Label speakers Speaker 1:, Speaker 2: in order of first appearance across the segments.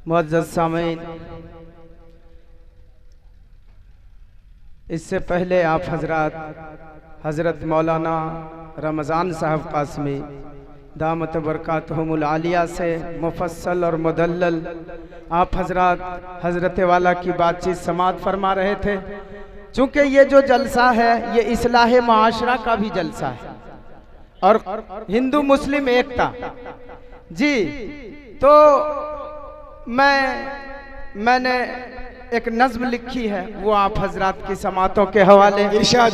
Speaker 1: मुअज़्ज़ज़ सामीन, इससे पहले आप हज़रत मौलाना रमज़ान साहब कासमी दामत बरकातहुमुल आलिया से मुफस्सल और मुदल्लल आप हज़रत वाला की बातचीत समाअत फरमा रहे थे। चूँकि ये जो जलसा है ये इस्लाह माशरा का भी जलसा है और हिंदू मुस्लिम एकता जी। तो मैंने एक नज़्म लिखी है, वो आप हजरात की समातों के हवाले
Speaker 2: इरशाद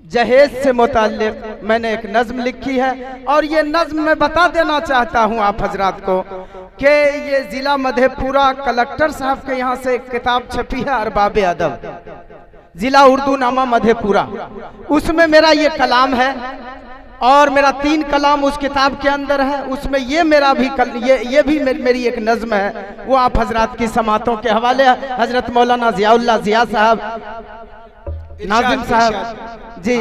Speaker 1: जहेज से मुताल्लिक मैंने एक नज़्म लिखी है और ये नज़्म मैं बता देना चाहता हूँ आप हजरात को कि ये ज़िला मधेपुरा कलेक्टर साहब के यहाँ से एक किताब छपी है अरबाब अदब, ज़िला उर्दू नामा मधेपुरा, उसमें मेरा ये कलाम है और मेरा 3 कलाम उस किताब के अंदर है। उसमें ये मेरा भी ये भी मेरी एक नज़्म है, वो आप हजरात की समातों के हवाले हजरत मौलाना ज़ियाउल्लाह ज़िया साहब नाज़िम साहब जी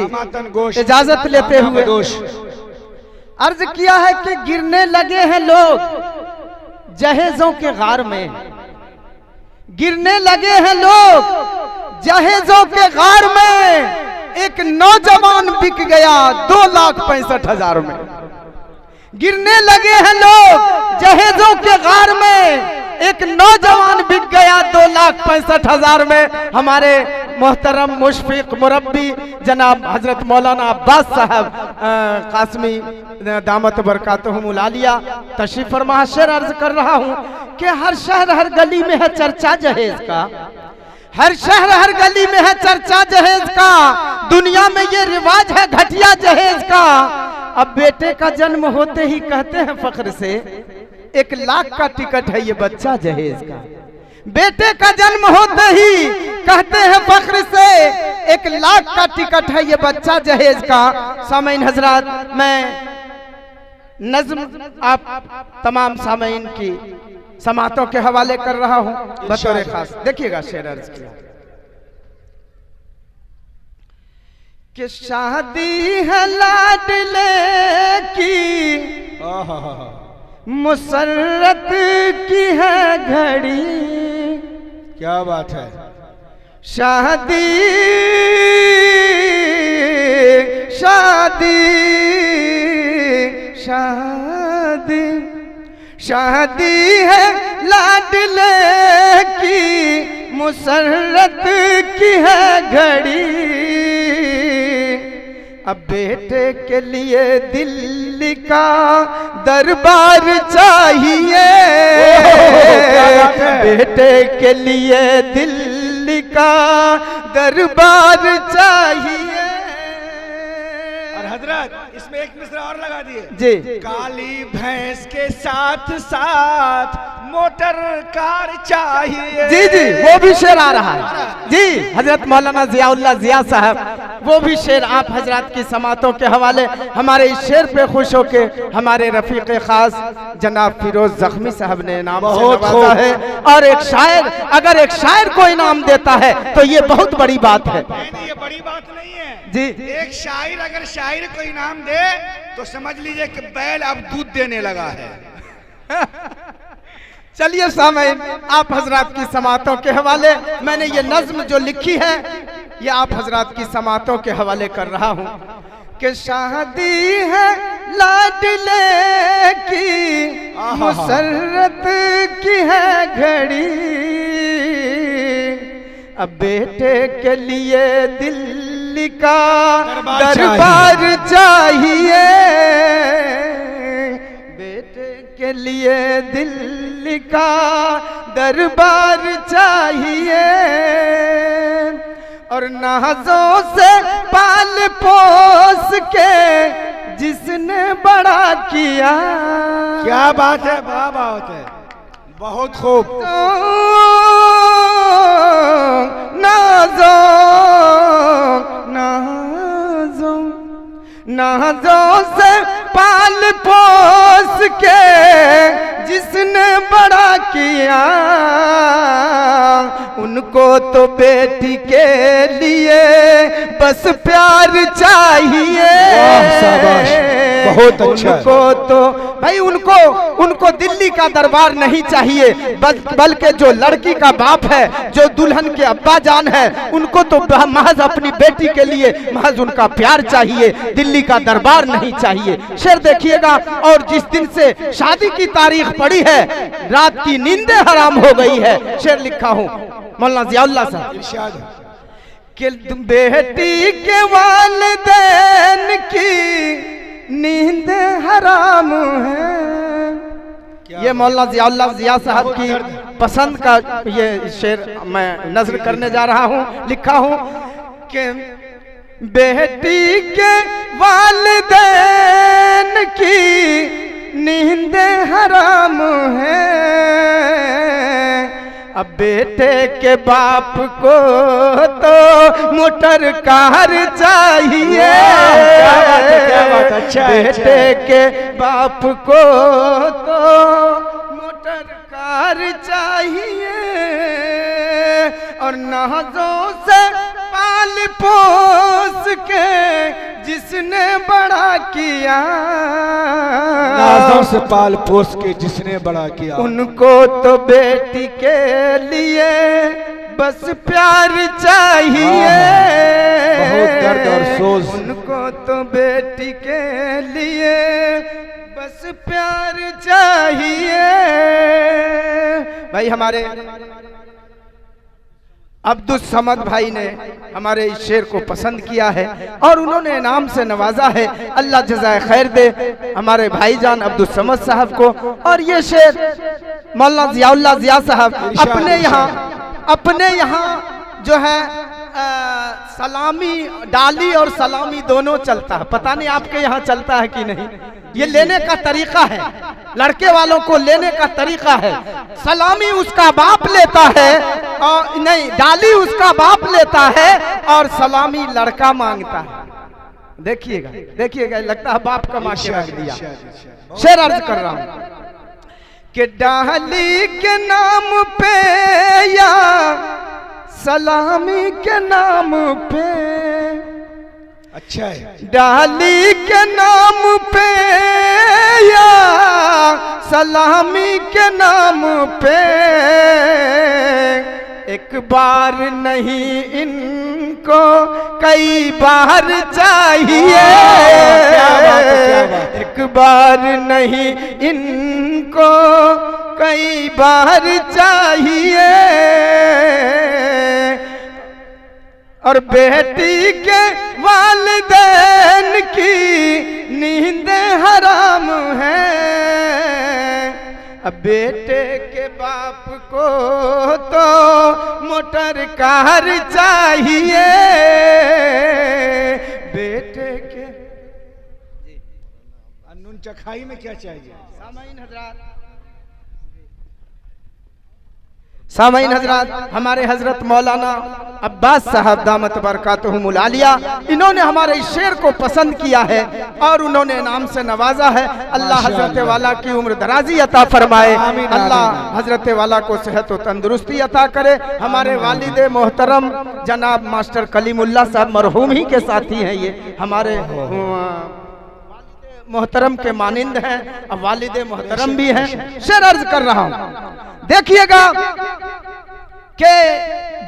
Speaker 1: इजाजत लेते हुए अर्ज किया है कि गिरने लगे हैं लोग जहेजों के गार में, गिरने लगे हैं लोग जहेजों के गार में, एक नौजवान बिक गया 2,65,000 में। गिरने लगे हैं लोग जहेजों के गार में, एक नौजवान बिक गया 2,65,000 में। हमारे मोहतरम मुशफिक मुरब्बी जनाब हजरत मौलाना अब्बास साहब कासमी दामत बरकातहुमुल आलिया तशरीफ फरमा। शेर अर्ज कर रहा हूँ कि हर शहर हर गली में है चर्चा जहेज का, हर शहर हर गली में है चर्चा जहेज का, दुनिया में ये रिवाज है घटिया जहेज का। अब बेटे का जन्म होते ही कहते हैं फख्र से 1 लाख का टिकट है ये बच्चा जहेज का। बेटे का जन्म होते ही कहते हैं फख्र से 1 लाख का टिकट है ये बच्चा जहेज का। सामीन हजरात, मैं नज़्म आप तमाम सामीन की समातों के हवाले कर रहा हूं बतौर खास। देखिएगा शेर अर्ज किया कि शादी है लाडले की, मुसर्रत की है घड़ी,
Speaker 2: क्या बात है।
Speaker 1: शादी शादी शादी शादी है लाडले की, मुसर्रत की है घड़ी। अब बेटे के लिए दिल्ली का दरबार चाहिए, बेटे के लिए दिल्ली का दरबार चाहिए।
Speaker 2: और हजरत इसमें एक मिसरा और लगा दिए
Speaker 1: जी,
Speaker 2: काली भैंस के साथ साथ मोटर कार चाहिए।
Speaker 1: जी जी, वो भी शेर आ रहा है जी। हजरत मौलाना ज़ियाउल्लाह ज़िया साहब वो भी शेर आप हजरात की समातों के हवाले। हमारे इस शेर पे खुश होके हमारे रफीक खास जनाब फिरोज जख्मी साहब ने इनाम
Speaker 2: बहुत
Speaker 1: नवाजा है। और एक शायर अगर एक शायर को इनाम देता है तो ये बहुत बड़ी बात है।
Speaker 2: नहीं, ये बड़ी बात नहीं है
Speaker 1: जी।
Speaker 2: एक शायर अगर शायर को इनाम दे तो समझ लीजिए कि बैल अब दूध देने लगा है।
Speaker 1: चलिए सामीन, आप हजरात की समातों के हवाले मैंने ये नज़्म जो लिखी है ये आप हजरात की समातों के हवाले कर रहा हूँ कि शादी है लाडले की, मुसर्रत की है घड़ी। अब बेटे के लिए दिल्ली का दरबार चाहिए, बेटे के लिए दिल्ली का दरबार चाहिए। और नाजों से पाल पोस के जिसने बड़ा किया।
Speaker 2: क्या बात है, वाह बात है, बहुत खूब।
Speaker 1: नाजों नाजों नाजों से पाल पोस के जिसने बड़ा किया, उनको तो बेटी के लिए बस प्यार चाहिए।
Speaker 2: बहुत अच्छा।
Speaker 1: उनको तो भाई उनको दिल्ली का दरबार नहीं चाहिए, बल्कि जो लड़की का बाप है, जो दुल्हन के अब्बा जान है, उनको तो महज अपनी बेटी के लिए महज उनका प्यार चाहिए, दिल्ली का दरबार नहीं चाहिए। शेर देखिएगा, और जिस दिन से शादी की तारीख पड़ी है रात की नींदें हराम हो गई है। शेर लिखा हूं मौलाना जियाउल्लाह साहब,
Speaker 2: इरशाद
Speaker 1: कि बेटी के वालिदैन की नींद हराम है। ये मौलाना जियाउल्लाह जिया साहब की पसंद का ये शेर मैं नज़्र करने जा रहा हूँ। लिखा हूँ कि बेटी के वालिदैन की नींद हराम है, अब बेटे के बाप को तो मोटर कार चाहिए।
Speaker 2: क्या बात, अच्छा
Speaker 1: बेटे के बाप को तो मोटर कार चाहिए, और नाजों से पाल पोस के जिसने बड़ा किया,
Speaker 2: नाजों से पाल पोस के जिसने बड़ा किया,
Speaker 1: उनको तो बेटी के लिए बस प्यार चाहिए।
Speaker 2: बहुत दर्द और सोच।
Speaker 1: उनको तो बेटी के लिए बस प्यार चाहिए। भाई हमारे अब्दुल समद भाई ने हमारे इस शेर को पसंद किया है और उन्होंने इनाम से नवाजा है। अल्लाह जज़ाए खैर दे हमारे भाईजान अब्दुल समद साहब को। और ये शेर मौलाना जियाउल्लाह जिया साहब अपने यहाँ जो है सलामी डाली और सलामी दोनों चलता है। पता नहीं आपके यहाँ चलता है कि नहीं। ये लेने का तरीका है, लड़के वालों को लेने का तरीका है। सलामी उसका बाप लेता है और नहीं, डाली उसका बाप लेता है और सलामी लड़का मांगता है। देखिएगा देखिएगा, लगता है बाप का मांग के रख दिया। शेर अर्ज कर रहा हूं कि डाली के नाम पे या सलामी के नाम पे,
Speaker 2: अच्छा है,
Speaker 1: डाली के नाम पे या सलामी के नाम पे, एक बार नहीं इनको कई बार चाहिए।
Speaker 2: क्या बात।
Speaker 1: एक बार नहीं इनको कई बार चाहिए, और बेटी के वालिदैन की नींद हराम है। अब बेटे के बाप को तो मोटर कार चाहिए। बेटे के
Speaker 2: नून चखाई में क्या चाहिए?
Speaker 1: सामाइन हजरात, हमारे हजरत मौलाना अब्बास साहब दामत बरकातहुमुल आलिया, इन्होंने हमारे इस शेर को पसंद किया है और उन्होंने इनाम से नवाजा है। अल्लाह हजरत वाला की उम्र दराजी अता फरमाए, अल्लाह हजरत वाला को सेहत और तंदुरुस्ती अता करे। हमारे वालिद मोहतरम जनाब मास्टर कलीमुल्लाह साहब मरहूम ही के साथी हैं, ये हमारे मोहतरम के मानिंद हैं, अब वालिद मोहतरम भी हैं। शेर अर्ज कर रहा हूं, देखिएगा कि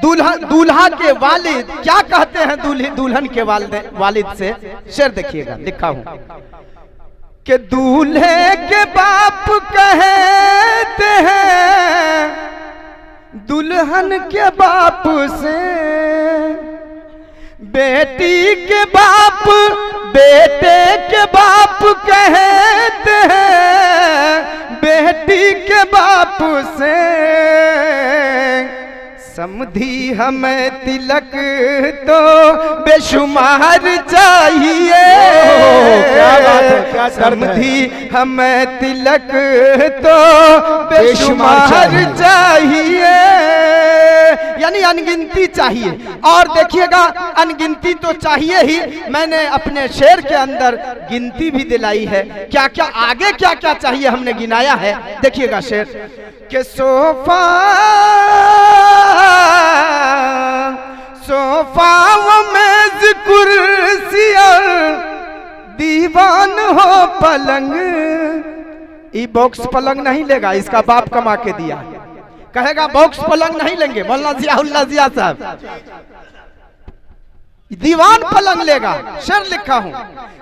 Speaker 1: दूल्हा के वालिद क्या कहते हैं दुल्हन के वालिद से। शेर देखिएगा, लिखा हूं कि दूल्हे के बाप कहते हैं दुल्हन के बाप से, बेटी के बाप बेटे के बाप कहते हैं बेटी के बाप से, समधी हमें तिलक तो बेशुमार चाहिए।
Speaker 2: क्या बात है, क्या
Speaker 1: समधी हमें तिलक तो बेशुमार चाहिए, यानी अनगिनती चाहिए। और देखिएगा अनगिनती तो चाहिए ही, मैंने अपने शेर के अंदर गिनती भी दिलाई है। क्या क्या आगे क्या क्या चाहिए हमने गिनाया है। देखिएगा शेर के सोफा सोफा व मेज कुर्सी दीवान हो पलंग। ई बॉक्स पलंग नहीं लेगा, इसका बाप कमा के दिया। कहेगा बॉक्स पलंग नहीं लेंगे, मौलाना जियाउल्लाह जिया साहब दीवान पलंग लेगा। शेर लिखा हूं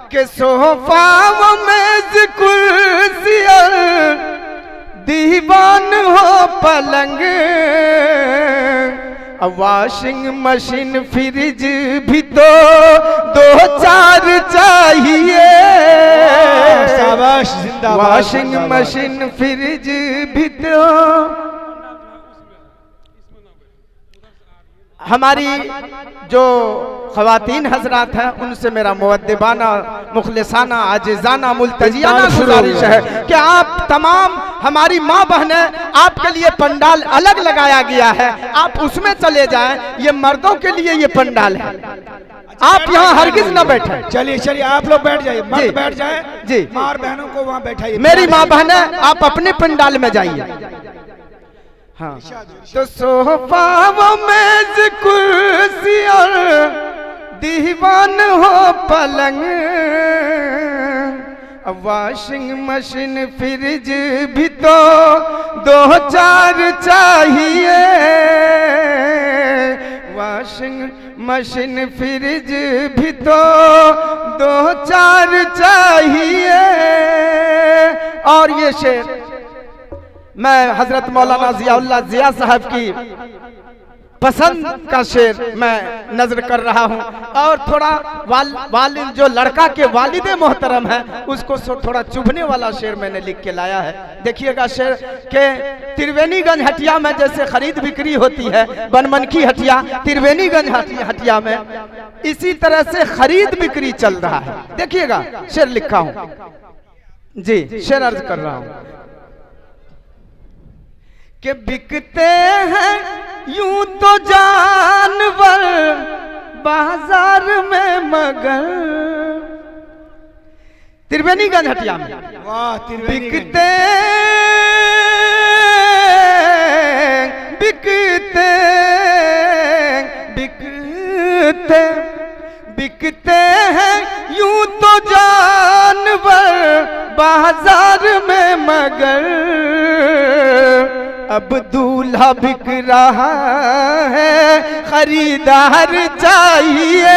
Speaker 1: कि सोफा व मेज कुर्सी दीवान हो पलंग, वॉशिंग मशीन फ्रिज भी तो दो चार चाहिए।
Speaker 2: शाबाश, जिंदाबाद।
Speaker 1: वॉशिंग मशीन फ्रिज भी तो। हमारी जो ख़वातीन हजरात हैं उनसे मेरा मुअद्दिबाना मुखलिसाना आजिज़ाना मुल्तजियाना गुजारिश है कि आप तमाम हमारी माँ बहनें, आपके लिए पंडाल अलग लगाया गया है, आप उसमें चले जाएं। ये मर्दों के लिए ये पंडाल है, आप यहाँ हरगिज न बैठे।
Speaker 2: चलिए चलिए, आप लोग बैठ जाइए, मर्द बैठ जाए
Speaker 1: जी।
Speaker 2: माँ और बहनों को वहाँ बैठाइए।
Speaker 1: मेरी माँ बहनें आप अपने पंडाल में जाइए। हाँ, तो सोफा व मेज कुर्सी और दीवान हो पलंग, वॉशिंग मशीन फ्रिज भी तो दो चार चाहिए। वॉशिंग मशीन फ्रिज भी तो दो चार चाहिए। और ये शेर मैं हजरत मौलाना जियाउल्लाह जिया साहब की पसंद का शेर मैं नजर कर रहा हूं। और थोड़ा वालिद जो लड़का के वालिदे मोहतरम है उसको थोड़ा चुभने वाला शेर मैंने लिख के लाया है। देखिएगा शेर के त्रिवेणीगंज हटिया में जैसे खरीद बिक्री होती है, बनमनखी हटिया त्रिवेणीगंज हटिया में, इसी तरह से खरीद बिक्री चल रहा है। देखिएगा शेर लिखा हूं जी, शेर अर्ज कर रहा हूं कि बिकते हैं यूं तो जानवर बाजार में मगर। त्रिवेणीगंज हटिया में बिकते बिकते बिकते बिकते हैं यूं तो जानवर बाजार में मगर, अब दूल्हा बिक रहा है खरीदार चाहिए।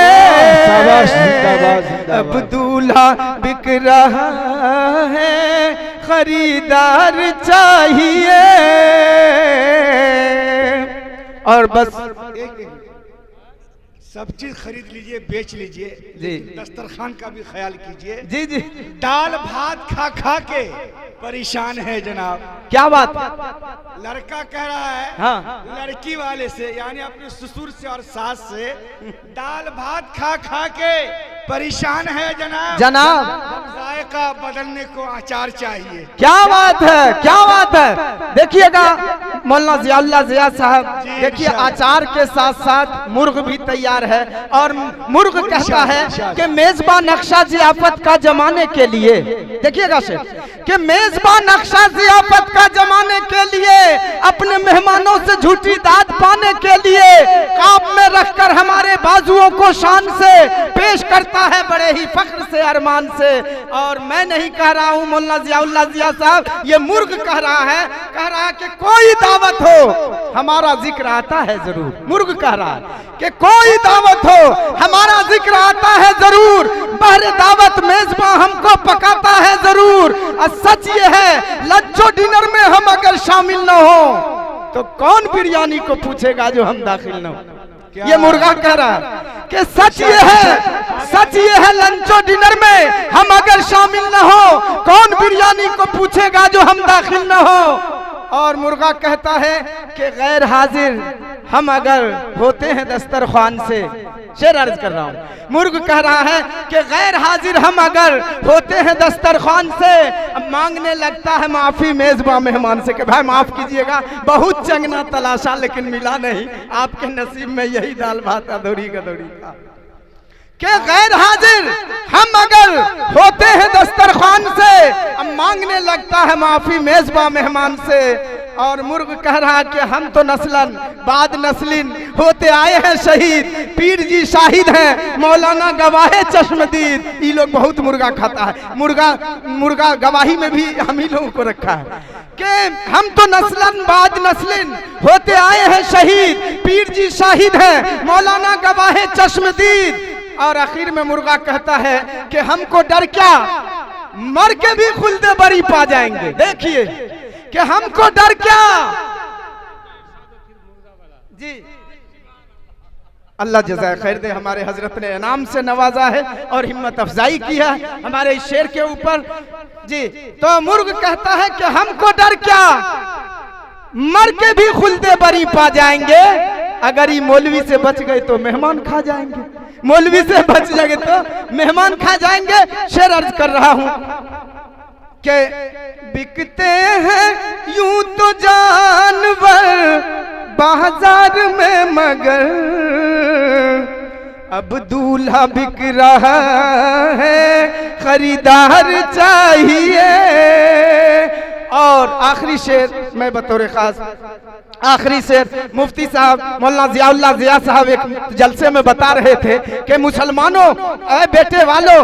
Speaker 1: अब दूल्हा बिक रहा है खरीदार चाहिए। और बस
Speaker 2: सब चीज खरीद लीजिए, बेच लीजिए जी, दस्तरखान का भी ख्याल कीजिए।
Speaker 1: जी जी,
Speaker 2: दाल भात खा खा के परेशान है जनाब।
Speaker 1: क्या बात?
Speaker 2: लड़का कह रहा है
Speaker 1: हाँ,
Speaker 2: लड़की वाले से, यानी अपने ससुर से और सास से, दाल भात खा खा के परेशान है जनाब। जायका बदलने को अचार चाहिए।
Speaker 1: क्या बात है, क्या बात है। देखिएगा मौलाना जियाउल्लाह जिया साहब, देखिए अचार के साथ साथ मुर्ग भी तैयार है। और मुर्ग कहता है कि मेजबान नक्शा जियाफत का जमाने के लिए, देखिएगा शेर कि मेजबान नक्शा जियाफत का जमाने के लिए, अपने मेहमानों से झूठी दाद पाने के लिए काब में रखकर हमारे बाजुओं को शान से पेश करता है, बड़े ही फख्र से अरमान से। और मैं नहीं कह रहा हूं मौलाना जियाउल्लाह जिया साहब, ये मुर्ग कह रहा है कि कोई दावत हो हमारा जिक्र आता है जरूर। मुर्ग कह रहा है कि कोई दावत हो हमारा जिक्र आता है जरूर, बहरे दावत मेजबान हमको पकाता है जरूर। और सच ये है लंचो डिनर में हम अगर शामिल न हो तो कौन बिरयानी को पूछेगा जो हम दाखिल न हो। ये मुर्गा कह रहा है कि सच ये है लंचो डिनर में हम अगर शामिल न हो, कौन बिरयानी को पूछेगा जो हम दाखिल न हो। और मुर्गा कहता है कि गैर हाजिर हम अगर होते हैं दस्तरखान से, शेर अर्ज कर रहा हूँ, मुर्ग कह रहा है कि गैर हाजिर हम अगर होते हैं दस्तरखान से, अब मांगने लगता है माफी मेजबान मेहमान से कि भाई माफ कीजिएगा, बहुत चंगना तलाशा लेकिन मिला नहीं, आपके नसीब में यही दाल भात अधूरी गधूरी था। कि गैर हाजिर हम अगर होते हैं दस्तरखान से, अब मांगने लगता है माफी मेजबान मेहमान से। और मुर्ग कह रहा कि हम तो नस्लन बाद नस्लिन होते आए हैं शहीद, पीर जी शाहिद हैं, मौलाना गवाहे चश्मदीद। ये लोग बहुत मुर्गा खाता है, मुर्गा गवाही में भी हम ही लोगों को रखा है कि हम तो नस्लन बाद नस्लिन होते आए हैं शहीद, पीर जी शाहिद हैं, मौलाना गवाहे चश्मदीद। और आखिर में मुर्गा कहता है कि हमको डर क्या, मर के भी खुल्दे बरी पा जाएंगे। देखिए कि हमको डर क्या जी। अल्लाह जज़ाए खैर दे, हमारे हजरत ने इनाम से नवाजा है और हिम्मत अफजाई की है हमारे इस शेर के ऊपर जी। तो मुर्ग कहता है कि हमको डर क्या, मर के भी खुल्दे बरी पा जाएंगे, अगर ये मौलवी से बच गए तो मेहमान खा जाएंगे, मौलवी से बच जाएंगे तो मेहमान खा जाएंगे। शेर अर्ज कर रहा हूं कि बिकते हैं यूं तो जानवर बाजार में, मगर अब दूल्हा बिक रहा है, खरीदार चाहिए। और आखिरी शेर मैं बतौर खास, आखिरी शेर मुफ्ती साहब मौलाना जियाउल्लाह जिया साहब एक जलसे में बता रहे थे कि मुसलमानों, ऐ बेटे वालों,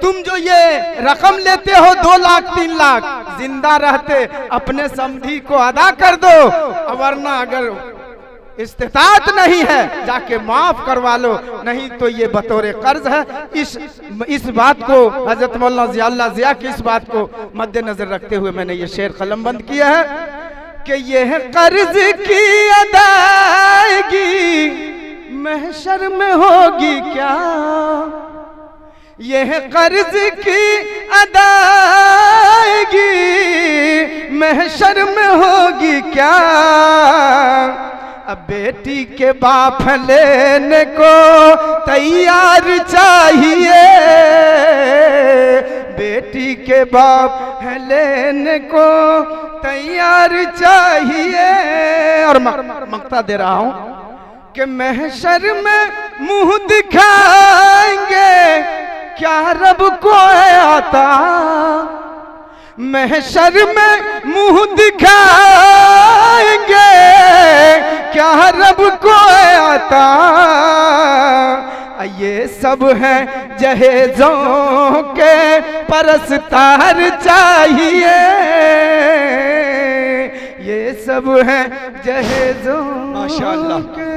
Speaker 1: तुम जो ये रकम लेते हो 2 लाख 3 लाख, जिंदा रहते अपने समधी को अदा कर दो, वरना अगर इस्तिताअत नहीं है जाके माफ करवा लो, नहीं तो ये बतौर कर्ज है। इस बात को हजरत मौलाना जियाउल्लाह जिया की इस बात को मद्देनजर रखते हुए मैंने ये शेर कलमबंद किया है कि यह कर्ज की अदायगी महशर में होगी क्या, यह कर्ज की अदायगी महशर में होगी क्या। अब बेटी के बाप लेने को तैयार चाहिए, बेटी के बाप लेने को तैयार चाहिए। और मक्ता दे रहा हूं कि महशर में मुंह दिखाएंगे क्या रब को आता, महशर में मुंह दिखाएंगे क्या रब को आता। ये सब है जहेजों के परस्तार चाहिए, ये सब है जहेजों
Speaker 2: माशाअल्लाह।
Speaker 1: के